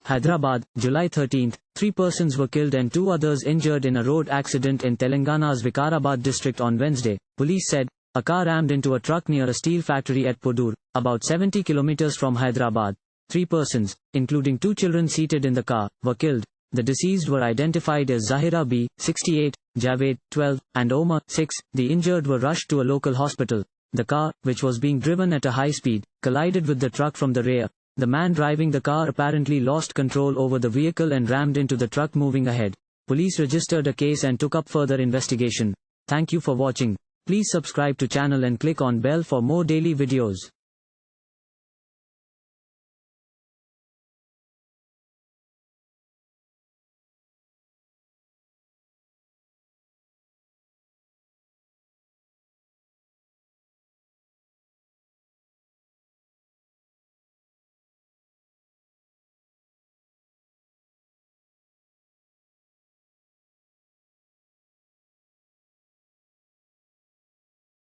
Hyderabad, July 13. 3 persons were killed and 2 others injured in a road accident in Telangana's Vikarabad district on Wednesday, police said. A car rammed into a truck near a steel factory at Pudur, about 70 kilometers from Hyderabad. 3 persons, including 2 children seated in the car, were killed. The deceased were identified as Zahira Bee, 68, Javed, 12, and Omer, 6. The injured were rushed to a local hospital. The car, which was being driven at a high speed, collided with the truck from the rear. The man driving the car apparently lost control over the vehicle and rammed into the truck moving ahead. Police registered a case and took up further investigation. Thank you for watching. Please subscribe to channel and click on bell for more daily videos.